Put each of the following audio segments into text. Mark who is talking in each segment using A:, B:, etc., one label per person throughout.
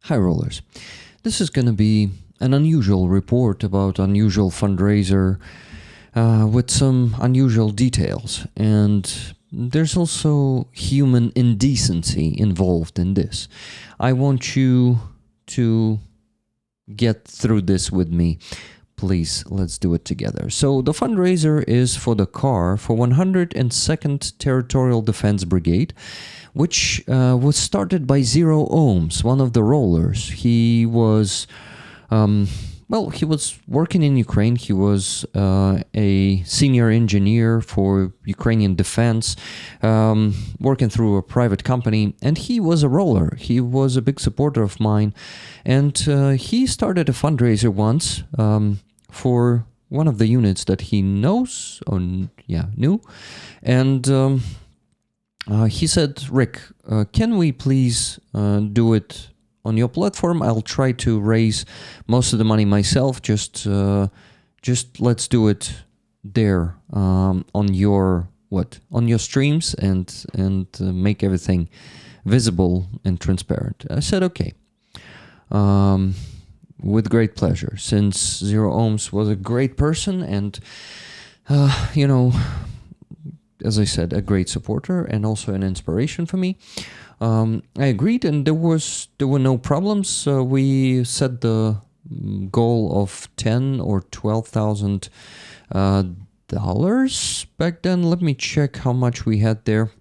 A: Hi Rollers. This is going to be an unusual report about unusual fundraiser with some unusual details, and there's also human indecency involved in this. I want you to get through this with me. Please, let's do it together. So the fundraiser is for the car for 102nd Territorial Defense Brigade, which was started by ZERO OHMS, one of the rollers. He was, he was working in Ukraine. He was a senior engineer for Ukrainian defense, working through a private company, and he was a roller. He was a big supporter of mine, and he started a fundraiser once for one of the units that he knew, and he said, Rick, can we please do it on your platform? I'll try to raise most of the money myself. Just let's do it there on your streams and make everything visible and transparent. I said okay, with great pleasure, since ZERO OHMS was a great person and as I said, a great supporter and also an inspiration for me. I agreed, and there were no problems. We set the goal of $10,000 or $12,000 dollars back then. Let me check how much we had there.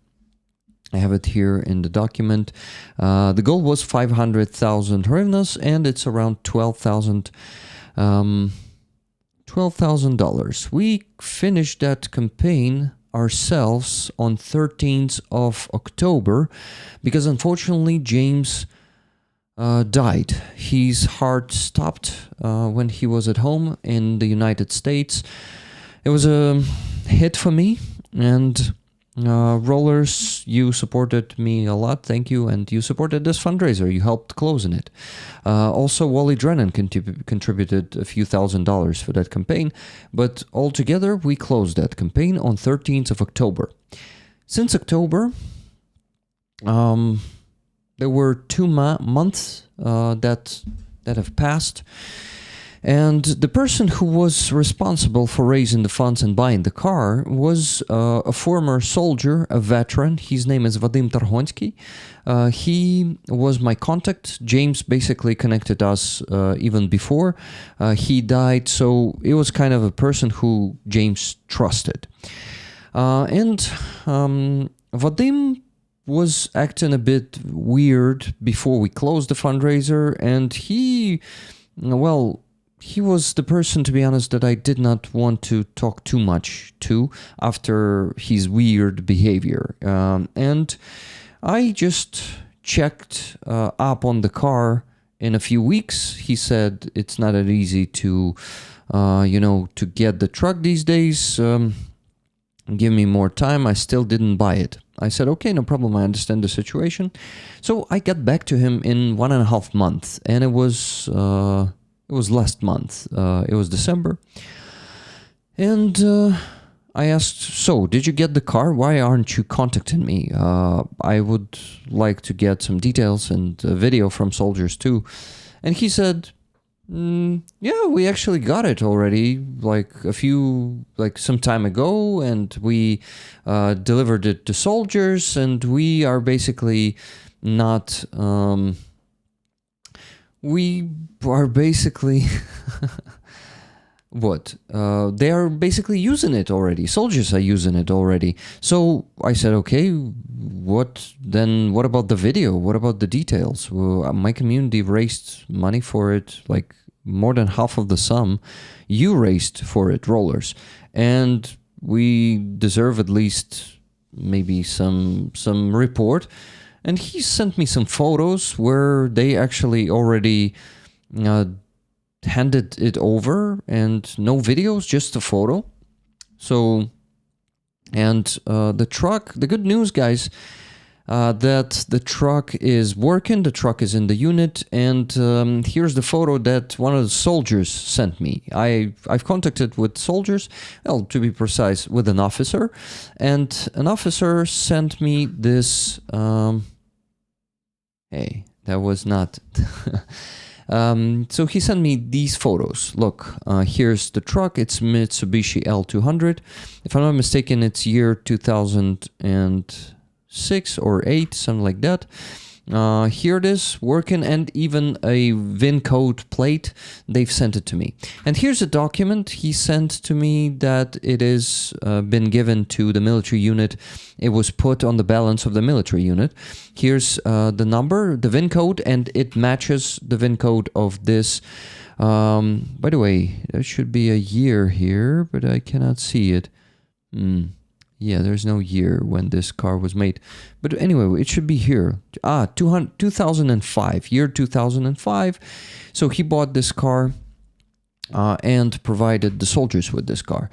A: I have it here in the document. The goal was 500,000 hryvnias, and it's around $12,000. We finished that campaign ourselves on 13th of October because unfortunately James died. His heart stopped when he was at home in the United States. It was a hit for me, and rollers, you supported me a lot, thank you, and you supported this fundraiser, you helped closing it. Also, Wally Drennan contributed a few $1,000s for that campaign, but altogether we closed that campaign on 13th of October. Since October, there were 2 months that have passed, and the person who was responsible for raising the funds and buying the car was a former soldier, a veteran. His name is Vadim Tarhonsky. He was my contact. James basically connected us even before he died, so it was kind of a person who James trusted. Vadim was acting a bit weird before we closed the fundraiser, and he was the person, to be honest, that I did not want to talk too much to after his weird behavior. And I just checked up on the car in a few weeks. He said it's not that easy to get the truck these days. Give me more time. I still didn't buy it. I said, okay, no problem. I understand the situation. So I got back to him in 1.5 months, and it was last month. It was December. And I asked, so, did you get the car? Why aren't you contacting me? I would like to get some details and a video from soldiers too. And he said, yeah, we actually got it already, some time ago, and we delivered it to soldiers, and we are basically not... We are basically they are basically using it already. Soldiers are using it already. So I said, okay, what about the video? What about the details? Well, my community raised money for it, like more than half of the sum you raised for it, rollers. And we deserve at least maybe some report. And he sent me some photos where they actually already handed it over, and no videos, just a photo. So, and the truck, the good news, guys, that the truck is working, the truck is in the unit, and here's the photo that one of the soldiers sent me. I've contacted with soldiers, well, to be precise, with an officer, and an officer sent me this, that was not. So he sent me these photos. Look, here's the truck. It's Mitsubishi L200. If I'm not mistaken, it's year 2006 or 8, something like that. Here it is, working, and even a VIN code plate. They've sent it to me. And here's a document he sent to me that it is been given to the military unit. It was put on the balance of the military unit. Here's the number, the VIN code, and it matches the VIN code of this. By the way, there should be a year here, but I cannot see it. Yeah, there's no year when this car was made. But anyway, it should be here. 2005, year 2005. So he bought this car and provided the soldiers with this car.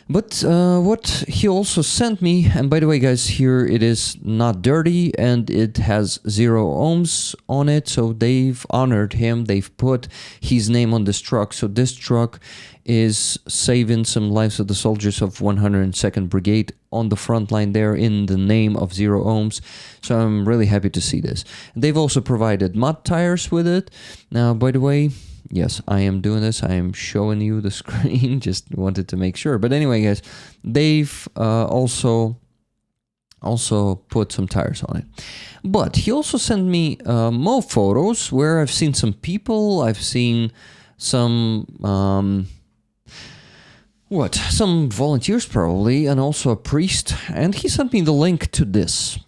A: But what he also sent me, and by the way, guys, here it is not dirty and it has 0 ohms on it. So they've honored him. They've put his name on this truck. So this truck is saving some lives of the soldiers of 102nd Brigade on the front line there in the name of 0 ohms. So I'm really happy to see this. They've also provided mud tires with it. Now, by the way, yes, I am doing this. I am showing you the screen. Just wanted to make sure. But anyway, guys, they've also put some tires on it. But he also sent me more photos where I've seen some people. I've seen some some volunteers probably, and also a priest. And he sent me the link to this.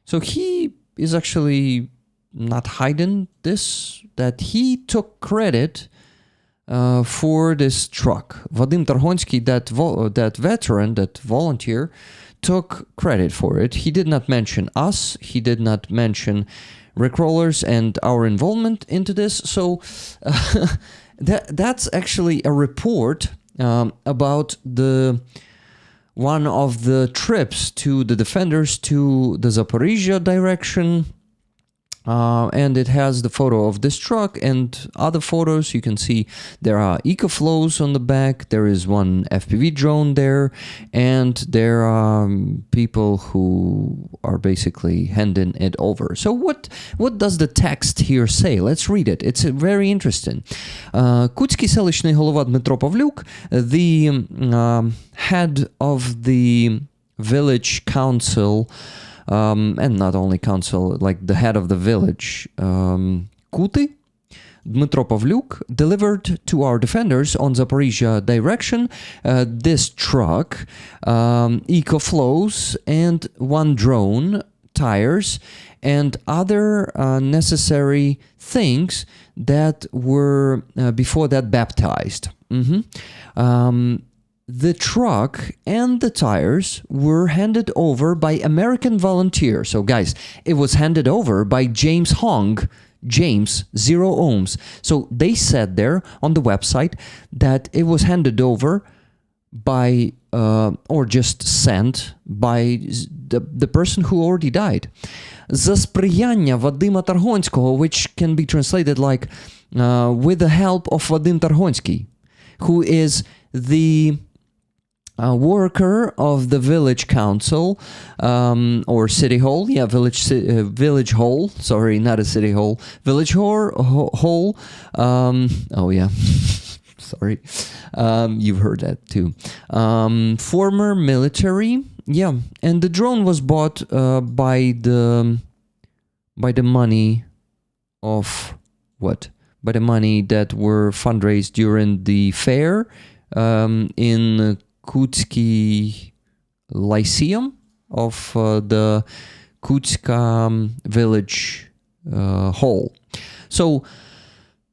A: So he is actually not hiding this, that he took credit for this truck. Vadim Tarhonsky, that veteran, that volunteer, took credit for it. He did not mention us. He did not mention Rickrollers and our involvement into this. So that's actually a report about one of the trips to the defenders to the Zaporizhia direction. And it has the photo of this truck and other photos. You can see there are EcoFlows on the back. There is one FPV drone there. And there are people who are basically handing it over. So what does the text here say? Let's read it. It's very interesting. Кутський селищний голова Дмитро Павлюк, the head of the village council, and not only council, like the head of the village, Kuti, Dmytro Pavlyuk, delivered to our defenders on Zaporizhia direction this truck, EcoFlows, and one drone, tires, and other necessary things that were before that baptized. The truck and the tires were handed over by American volunteers. So guys, it was handed over by James Hong, James, 0 ohms. So they said there on the website that it was handed over by, or just sent by the person who already died. За сприяння Вадима Таргонського, which can be translated like with the help of Vadim Targonsky, who is the worker of the village council or city hall, village hall, sorry, not a city hall, village hall, oh yeah, sorry, you've heard that too, former military, yeah, and the drone was bought by the money of what? By the money that were fundraised during the fair in Kutsky Lyceum of the Kutska village hall. So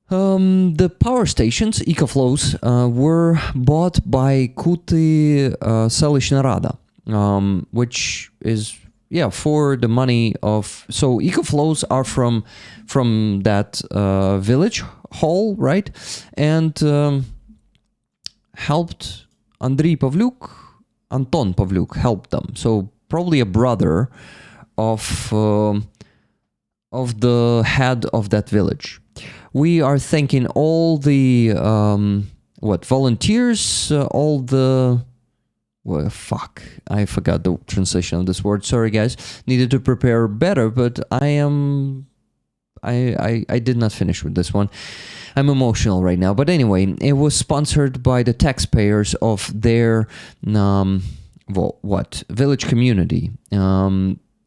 A: the power stations, EcoFlows, were bought by Kuti Selishna Rada, which is, yeah, for the money of... So EcoFlows are from that village hall, right? And helped... Andriy Pavlyuk, Anton Pavlyuk helped them. So probably a brother of the head of that village. We are thanking all the volunteers, all the... Well, fuck, I forgot the translation of this word. Sorry, guys. Needed to prepare better, but I am I did not finish with this one. I'm emotional right now. But anyway, it was sponsored by the taxpayers of their village community.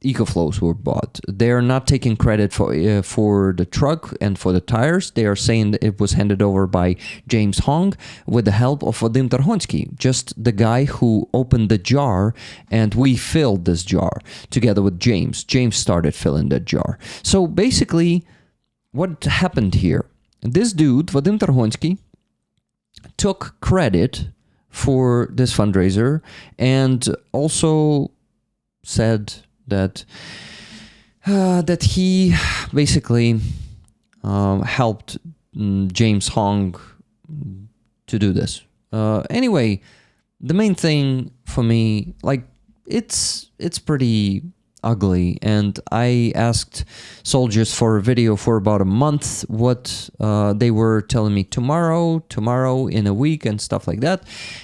A: EcoFlows were bought. They are not taking credit for the truck and for the tires. They are saying that it was handed over by James Hong with the help of Vadim Tarhonsky, just the guy who opened the jar, and we filled this jar together with James. James started filling that jar. So basically, what happened here? This dude, Vadim Tarhonsky, took credit for this fundraiser and also said that he basically helped James Hong to do this. Anyway, the main thing for me, like, it's pretty ugly, and I asked soldiers for a video for about a month what they were telling me tomorrow, in a week, and stuff like that.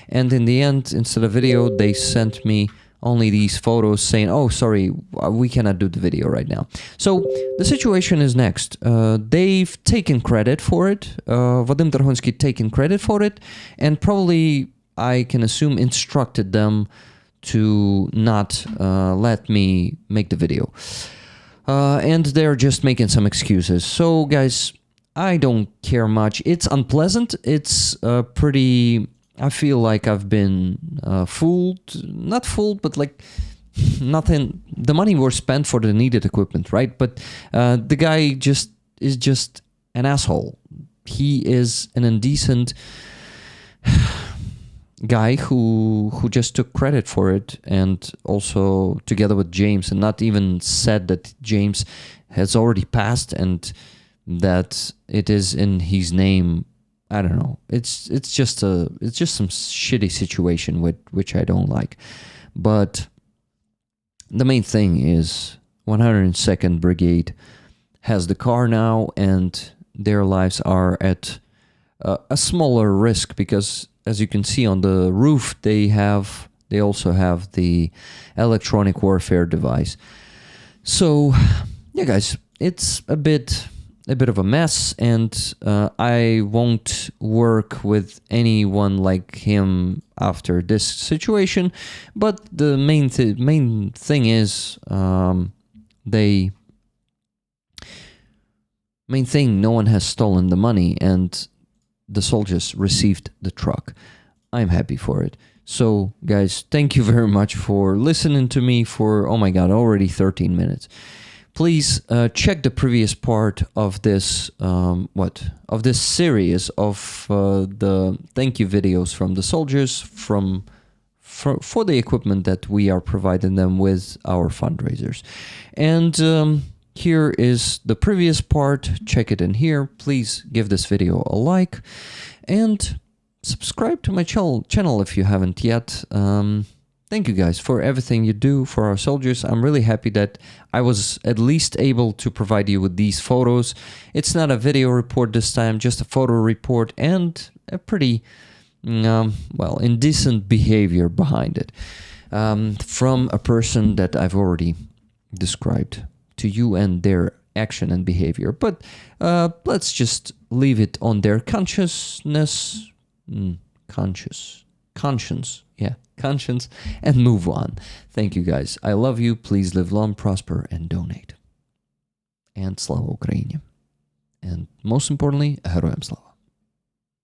A: And in the end, instead of video, they sent me only these photos saying, oh, sorry, we cannot do the video right now. So the situation is next. They've taken credit for it. Vadim Tarhonsky taken credit for it, and probably, I can assume, instructed them to not let me make the video. And they're just making some excuses. So, guys, I don't care much. It's unpleasant. It's pretty... I feel like I've been fooled. Not fooled, but like nothing. The money was spent for the needed equipment, right? But the guy is just an asshole. He is an indecent guy who just took credit for it, and also together with James, and not even said that James has already passed and that it is in his name. I don't know. It's just some shitty situation which I don't like. But the main thing is 102nd Brigade has the car now, and their lives are at a smaller risk because, as you can see on the roof, they also have the electronic warfare device. So, yeah, guys, it's a bit of a mess, and I won't work with anyone like him after this situation. But the main thing is, no one has stolen the money, and the soldiers received the truck. I'm happy for it. So, guys, thank you very much for listening to me for, oh my god, already 13 minutes. Please check the previous part of this this series of the thank you videos from the soldiers for the equipment that we are providing them with our fundraisers. And here is the previous part. Check it in here. Please give this video a like and subscribe to my channel if you haven't yet. Thank you guys for everything you do for our soldiers. I'm really happy that I was at least able to provide you with these photos. It's not a video report this time, just a photo report and a pretty, indecent behavior behind it. From a person that I've already described to you, and their action and behavior. But let's just leave it on their conscience, and move on. Thank you guys. I love you. Please live long, prosper, and donate. And Slava Ukraini. And most importantly, Heroям Slava.